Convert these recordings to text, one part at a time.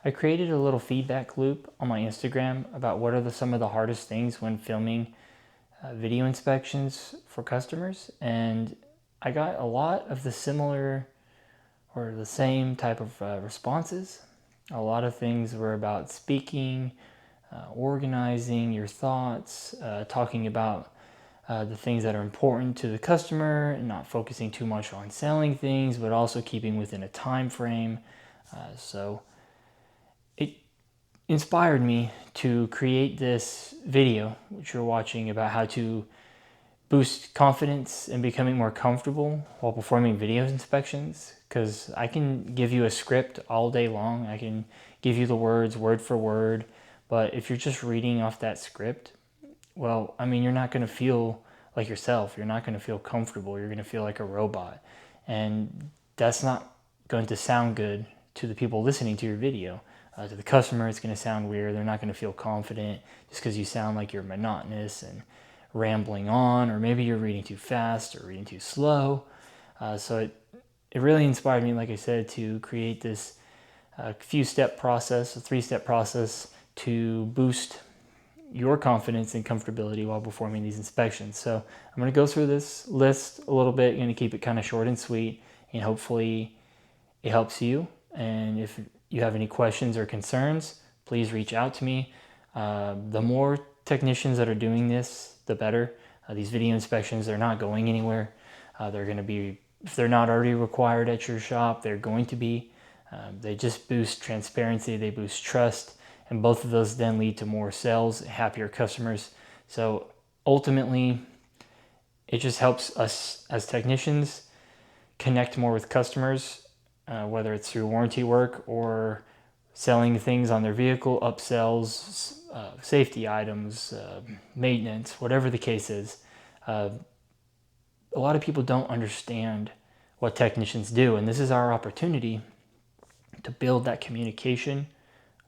I created a little feedback loop on my Instagram about what are some of the hardest things when filming video inspections for customers, and I got a lot of the similar or the same type of responses. A lot of things were about speaking, organizing your thoughts, talking about the things that are important to the customer, and not focusing too much on selling things, but also keeping within a time frame. So it inspired me to create this video, which you're watching, about how to boost confidence and becoming more comfortable while performing video inspections. Because I can give you a script all day long, I can give you the words word for word, but if you're just reading off that script, well, I mean, you're not going to feel like yourself. You're not going to feel comfortable. You're going to feel like a robot. And that's not going to sound good to the people listening to your video. To the customer, it's going to sound weird. They're not going to feel confident just because you sound like you're monotonous and rambling on, or maybe you're reading too fast or reading too slow. So it really inspired me, like I said, to create this few-step process, a three-step process to boost your confidence and comfortability while performing these inspections. So I'm going to go through this list a little bit. I'm going to keep it kind of short and sweet, and hopefully it helps you. And if you have any questions or concerns, please reach out to me. The more technicians that are doing this, the better. These video inspections, they're not going anywhere. They're going to be, if they're not already required at your shop, they're going to be. They just boost transparency, they boost trust, and both of those then lead to more sales, happier customers. So ultimately, it just helps us as technicians connect more with customers, whether it's through warranty work or selling things on their vehicle, upsells, safety items, maintenance, whatever the case is. A lot of people don't understand what technicians do, and this is our opportunity to build that communication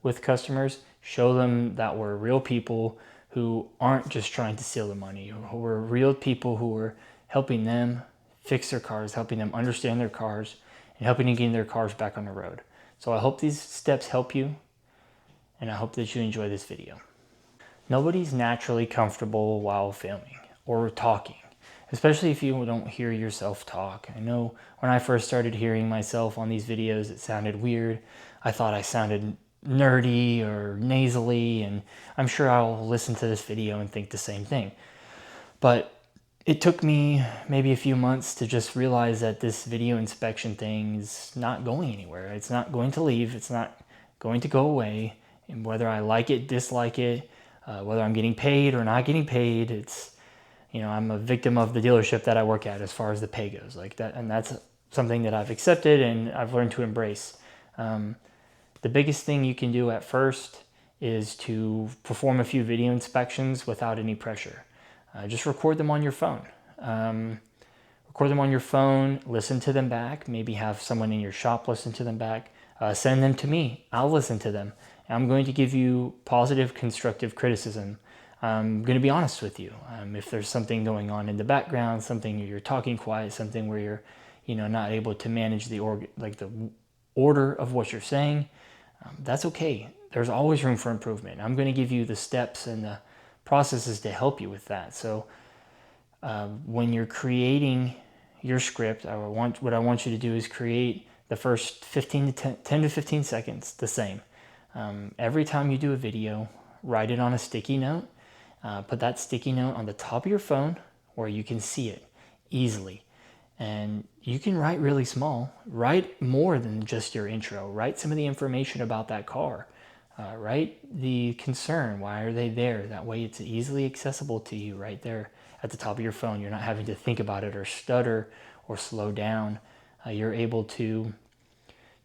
with customers, show them that we're real people who aren't just trying to steal the money. We're real people who are helping them fix their cars, helping them understand their cars, and helping them get their cars back on the road. So I hope these steps help you, and I hope that you enjoy this video. Nobody's naturally comfortable while filming or talking, especially if you don't hear yourself talk. I know when I first started hearing myself on these videos, it sounded weird. I thought I sounded nerdy or nasally, and I'm sure I'll listen to this video and think the same thing. But it took me maybe a few months to just realize that this video inspection thing is not going anywhere. It's not going to leave. It's not going to go away. And whether I like it, dislike it, whether I'm getting paid or not getting paid, it's, you know, I'm a victim of the dealership that I work at as far as the pay goes, like that. And that's something that I've accepted and I've learned to embrace. The biggest thing you can do at first is to perform a few video inspections without any pressure. Just record them on your phone. Record them on your phone, listen to them back, maybe have someone in your shop listen to them back, send them to me. I'll listen to them. I'm going to give you positive, constructive criticism. I'm going to be honest with you. If there's something going on in the background, something you're talking quiet, something where you're, not able to manage the order of what you're saying, that's okay. There's always room for improvement. I'm going to give you the steps and the processes to help you with that. So when you're creating your script, what I want you to do is create the first 10 to 15 seconds the same. Every time you do a video, write it on a sticky note. Put that sticky note on the top of your phone where you can see it easily. And you can write really small. Write more than just your intro. Write some of the information about that car. Write the concern. Why are they there? That way it's easily accessible to you right there at the top of your phone. You're not having to think about it or stutter or slow down. You're able to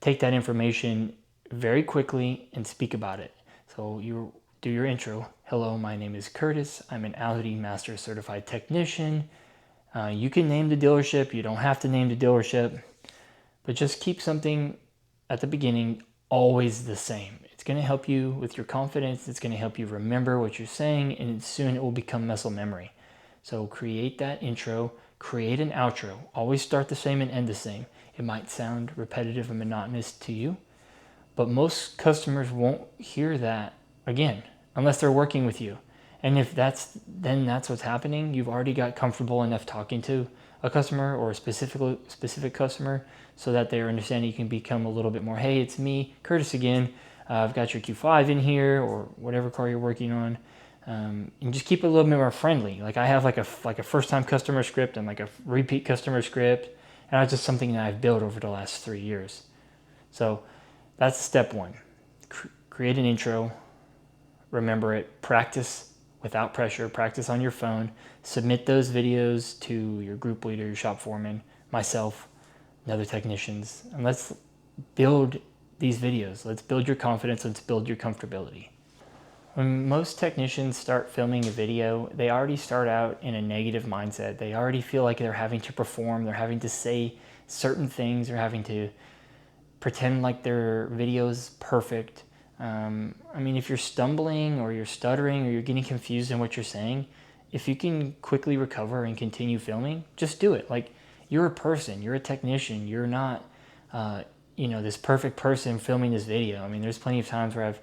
take that information very quickly and speak about it. So you do your intro. Hello, my name is Curtis. I'm an Audi Master Certified Technician. You can name the dealership. You don't have to name the dealership. But just keep something at the beginning always the same. It's going to help you with your confidence. It's going to help you remember what you're saying, and soon it will become muscle memory. So create that intro. Create an outro. Always start the same and end the same. It might sound repetitive and monotonous to you, But most customers won't hear that again unless they're working with you. And if that's what's happening, you've already got comfortable enough talking to a customer or a specific customer so that they're understanding. You can become a little bit more, hey, it's me, Curtis again. I've got your Q5 in here, or whatever car you're working on. And just keep it a little bit more friendly. Like I have like a first-time customer script and like a repeat customer script, and that's just something that I've built over the last 3 years. So that's step one. Create an intro, remember it, practice without pressure, practice on your phone, submit those videos to your group leader, your shop foreman, myself, and other technicians, and let's build these videos. Let's build your confidence, let's build your comfortability. When most technicians start filming a video, they already start out in a negative mindset. They already feel like they're having to perform, they're having to say certain things, they're having to pretend like their video's perfect. If you're stumbling or you're stuttering or you're getting confused in what you're saying, if you can quickly recover and continue filming, just do it. Like, you're a person, you're a technician, you're not, this perfect person filming this video. There's plenty of times where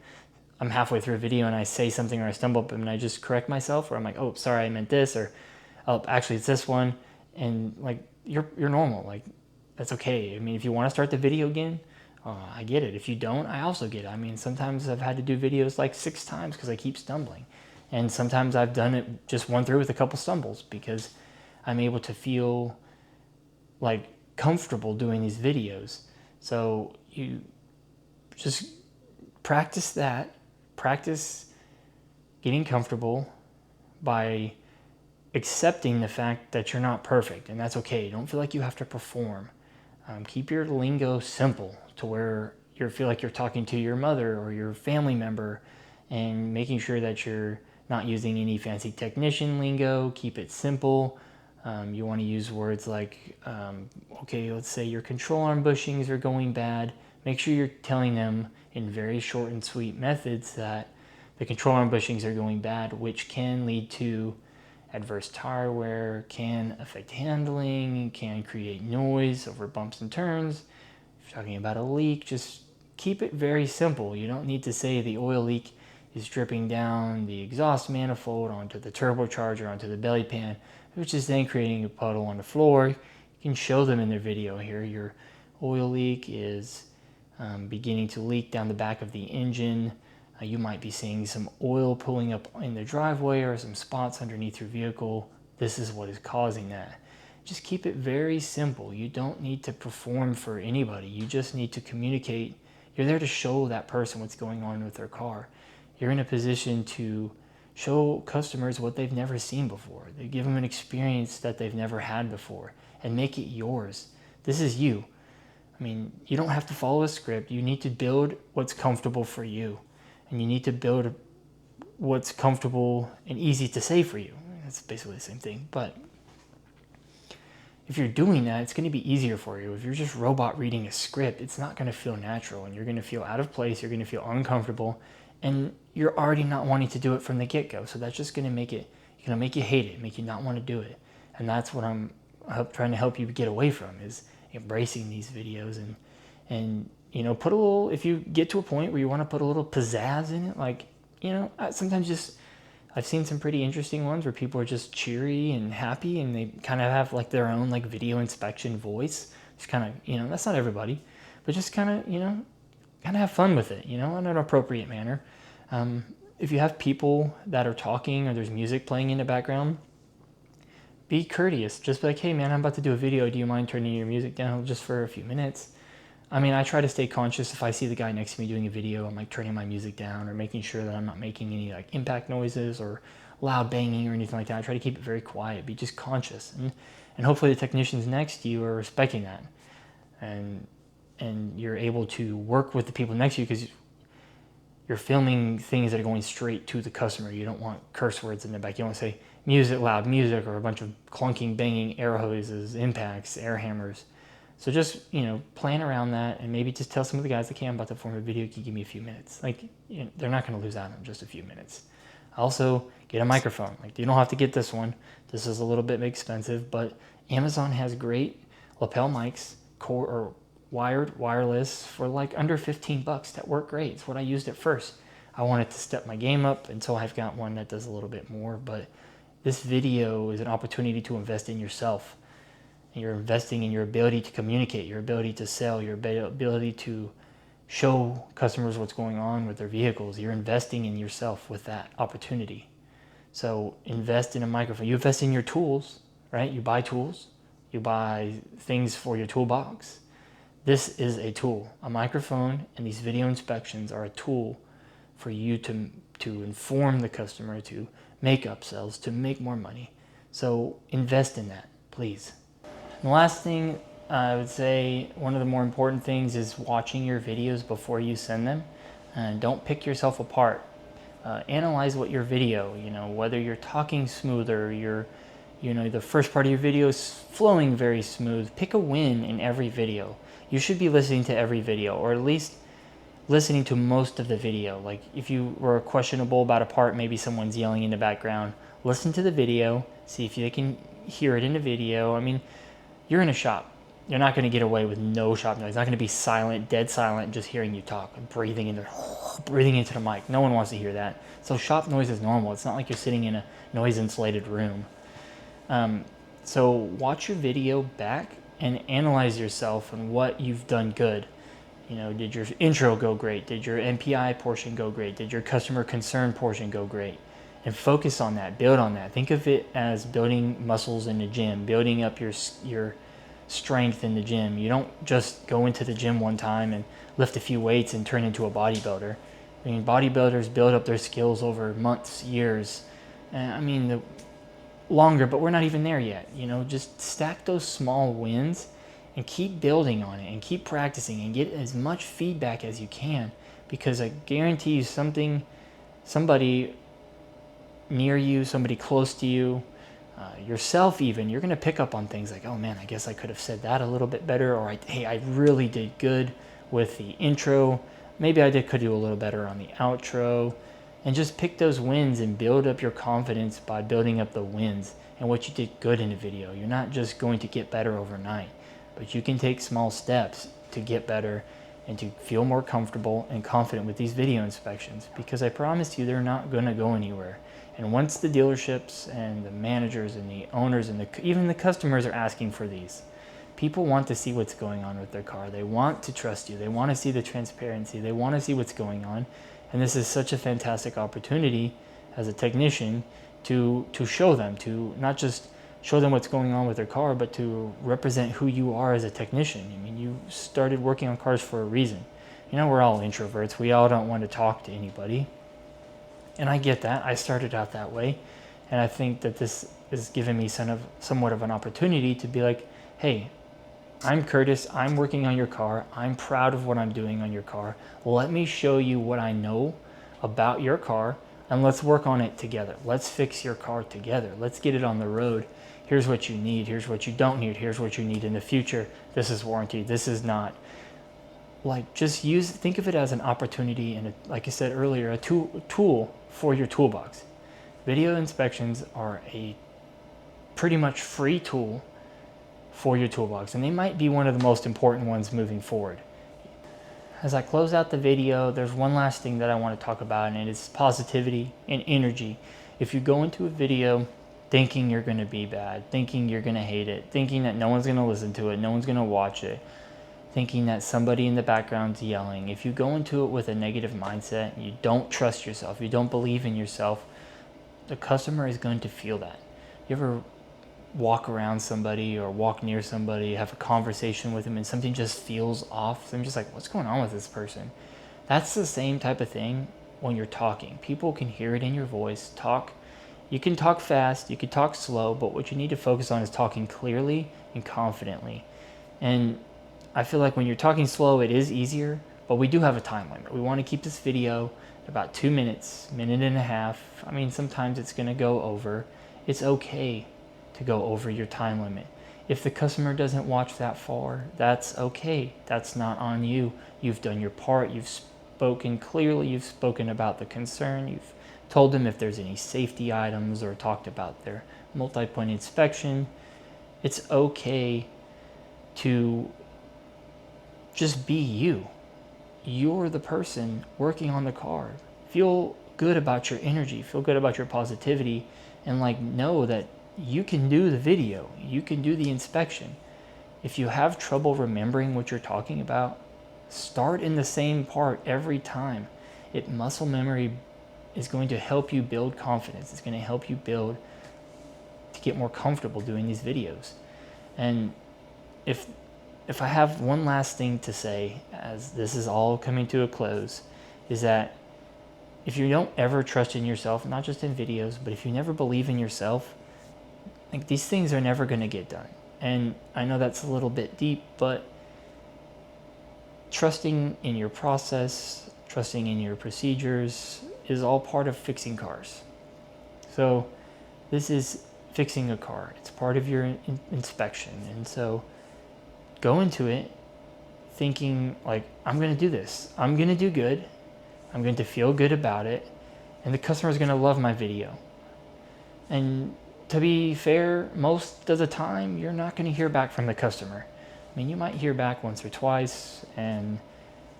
I'm halfway through a video and I say something or I stumble up and I just correct myself, or I'm like, oh, sorry, I meant this, or oh, actually it's this one. And like, you're normal. Like, that's okay. If you want to start the video again, I get it. If you don't, I also get it. Sometimes I've had to do videos like 6 times because I keep stumbling. And sometimes I've done it just one through with a couple stumbles because I'm able to feel like comfortable doing these videos. So you just practice that. Practice getting comfortable by accepting the fact that you're not perfect, and that's okay. Don't feel like you have to perform. Keep your lingo simple to where you feel like you're talking to your mother or your family member, and making sure that you're not using any fancy technician lingo. Keep it simple. You want to use words like, okay, let's say your control arm bushings are going bad. Make sure you're telling them in very short and sweet methods that the control arm bushings are going bad, which can lead to adverse tire wear, can affect handling, can create noise over bumps and turns. If you're talking about a leak, just keep it very simple. You don't need to say the oil leak is dripping down the exhaust manifold onto the turbocharger, onto the belly pan, which is then creating a puddle on the floor. You can show them in their video here. Your oil leak is beginning to leak down the back of the engine. You might be seeing some oil pulling up in the driveway or some spots underneath your vehicle. This is what is causing that. Just keep it very simple. You don't need to perform for anybody. You just need to communicate. You're there to show that person what's going on with their car. You're in a position to show customers what they've never seen before. They give them an experience that they've never had before and make it yours. This is you. You don't have to follow a script. You need to build what's comfortable for you. And you need to build what's comfortable and easy to say for you. It's basically the same thing. But if you're doing that, it's going to be easier for you. If you're just robot reading a script, it's not going to feel natural. And you're going to feel out of place. You're going to feel uncomfortable. And you're already not wanting to do it from the get-go. So that's just going to make it, make you hate it, make you not want to do it. And that's what I'm trying to help you get away from, is embracing these videos and put a little, if you get to a point where you want to put a little pizzazz in it, sometimes I've seen some pretty interesting ones where people are just cheery and happy and they kind of have like their own like video inspection voice. Just kind of, that's not everybody, but just kind of have fun with it, in an appropriate manner. If you have people that are talking or there's music playing in the background, be courteous. Just be like, hey man, I'm about to do a video. Do you mind turning your music down just for a few minutes? I try to stay conscious. If I see the guy next to me doing a video, I'm like turning my music down or making sure that I'm not making any like impact noises or loud banging or anything like that. I try to keep it very quiet, be just conscious. And hopefully the technicians next to you are respecting that. And you're able to work with the people next to you because you're filming things that are going straight to the customer. You don't want curse words in the back. You don't want to say music, loud music, or a bunch of clunking, banging air hoses, impacts, air hammers. So just, plan around that and maybe just tell some of the guys, okay, I'm about to film a video, can you give me a few minutes? Like, they're not going to lose out on just a few minutes. Also, get a microphone. Like, you don't have to get this one. This is a little bit expensive, but Amazon has great lapel mics, wired, wireless for like under 15 bucks that work great. It's what I used at first. I wanted to step my game up, and so I've got one that does a little bit more. But this video is an opportunity to invest in yourself. And you're investing in your ability to communicate, your ability to sell, your ability to show customers what's going on with their vehicles. You're investing in yourself with that opportunity. So invest in a microphone. You invest in your tools, right? You buy tools. You buy things for your toolbox. This is a tool. A microphone and these video inspections are a tool for you to inform the customer, to make upsells, to make more money. So invest in that, please. And the last thing I would say, one of the more important things is watching your videos before you send them. And don't pick yourself apart. Analyze what your video, whether you're talking smoother, the first part of your video is flowing very smooth. Pick a win in every video. You should be listening to every video, or at least listening to most of the video. Like if you were questionable about a part, maybe someone's yelling in the background, listen to the video, see if you can hear it in the video. I mean, you're in a shop. You're not going to get away with no shop noise. It's not going to be silent, dead silent, just hearing you talk and breathing into the mic. No one wants to hear that. So shop noise is normal. It's not like you're sitting in a noise-insulated room. So watch your video back and analyze yourself and what you've done good. Did your intro go great? Did your MPI portion go great? Did your customer concern portion go great? And focus on that, build on that. Think of it as building muscles in the gym, building up your strength in the gym. You don't just go into the gym one time and lift a few weights and turn into a bodybuilder. I mean, bodybuilders build up their skills over months, years. Longer, but we're not even there yet. Just stack those small wins and keep building on it and keep practicing and get as much feedback as you can, because I guarantee you somebody near you, somebody close to you, yourself even, you're going to pick up on things like, oh man, I guess I could have said that a little bit better, or hey, I really did good with the intro. Maybe could do a little better on the outro. And just pick those wins and build up your confidence by building up the wins and what you did good in a video. You're not just going to get better overnight, but you can take small steps to get better and to feel more comfortable and confident with these video inspections, because I promise you they're not going to go anywhere. And once the dealerships and the managers and the owners and even the customers are asking for these, people want to see what's going on with their car. They want to trust you. They want to see the transparency. They want to see what's going on. And this is such a fantastic opportunity as a technician to show them, to not just show them what's going on with their car, but to represent who you are as a technician. I mean, you started working on cars for a reason. We're all introverts. We all don't want to talk to anybody. And I get that. I started out that way. And I think that this is giving me somewhat of an opportunity to be like, hey, I'm Curtis. I'm working on your car. I'm proud of what I'm doing on your car. Let me show you what I know about your car, and let's work on it together. Let's fix your car together. Let's get it on the road. Here's what you need. Here's what you don't need. Here's what you need in the future. This is warranty. This is not. Think of it as an opportunity and, like I said earlier, a tool for your toolbox. Video inspections are a pretty much free tool for your toolbox, and they might be one of the most important ones moving forward. As I close out the video, there's one last thing that I want to talk about, and it's positivity and energy. If you go into a video thinking you're going to be bad, thinking you're going to hate it, thinking that no one's going to listen to it, no one's going to watch it, thinking that somebody in the background's yelling, if you go into it with a negative mindset, you don't trust yourself, you don't believe in yourself, the customer is going to feel that. You ever walk around somebody or walk near somebody, have a conversation with them, and something just feels off? So I'm just like, what's going on with this person? That's the same type of thing when you're talking. People can hear it in your voice. You can talk fast, you can talk slow, but what you need to focus on is talking clearly and confidently. And I feel like when you're talking slow, it is easier, but we do have a time limit. We want to keep this video about 2 minutes, minute and a half. I mean, sometimes it's going to go over. It's okay to go over your time limit. If the customer doesn't watch that far, that's okay. That's not on you. You've done your part. You've spoken clearly. You've spoken about the concern. You've told them if there's any safety items or talked about their multi-point inspection. It's okay to just be you. You're the person working on the car. Feel good about your energy, feel good about your positivity, and like know that you can do the video, you can do the inspection. If you have trouble remembering what you're talking about, start in the same part every time. Muscle memory is going to help you build confidence. It's going to help you build to get more comfortable doing these videos. And if I have one last thing to say, as this is all coming to a close, is that if you don't ever trust in yourself, not just in videos, but if you never believe in yourself, like, these things are never going to get done. And I know that's a little bit deep, but trusting in your process, trusting in your procedures is all part of fixing cars. So this is fixing a car. It's part of your inspection. And so go into it thinking like, I'm going to do this. I'm going to do good. I'm going to feel good about it. And the customer is going to love my video. And to be fair, most of the time, you're not going to hear back from the customer. I mean, you might hear back once or twice, and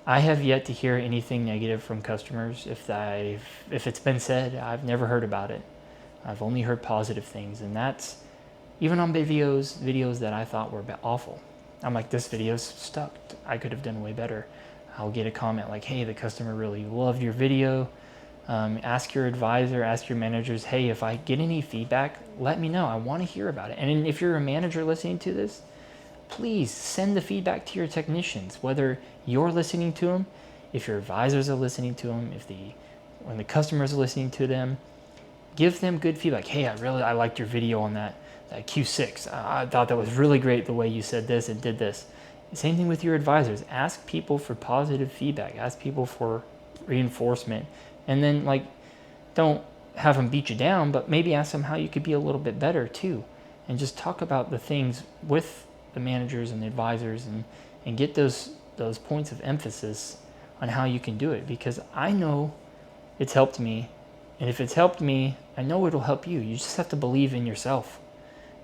I have yet to hear anything negative from customers. If it's been said, I've never heard about it. I've only heard positive things, and that's even on videos that I thought were awful. I'm like, this video's stuck. I could have done way better. I'll get a comment like, hey, the customer really loved your video. Ask your advisor, ask your managers, hey, if I get any feedback, let me know. I want to hear about it. And if you're a manager listening to this, please send the feedback to your technicians, whether you're listening to them, if your advisors are listening to them, when the customers are listening to them. Give them good feedback. Hey, I liked your video on that Q6. I thought that was really great the way you said this and did this. Same thing with your advisors. Ask people for positive feedback. Ask people for reinforcement. And then, like, don't have them beat you down, but maybe ask them how you could be a little bit better too. And just talk about the things with the managers and the advisors, and get those points of emphasis on how you can do it. Because I know it's helped me. And if it's helped me, I know it'll help you. You just have to believe in yourself.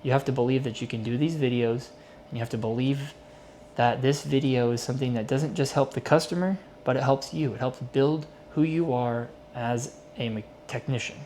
You have to believe that you can do these videos, and you have to believe that this video is something that doesn't just help the customer, but it helps you. It helps build who you are as a technician.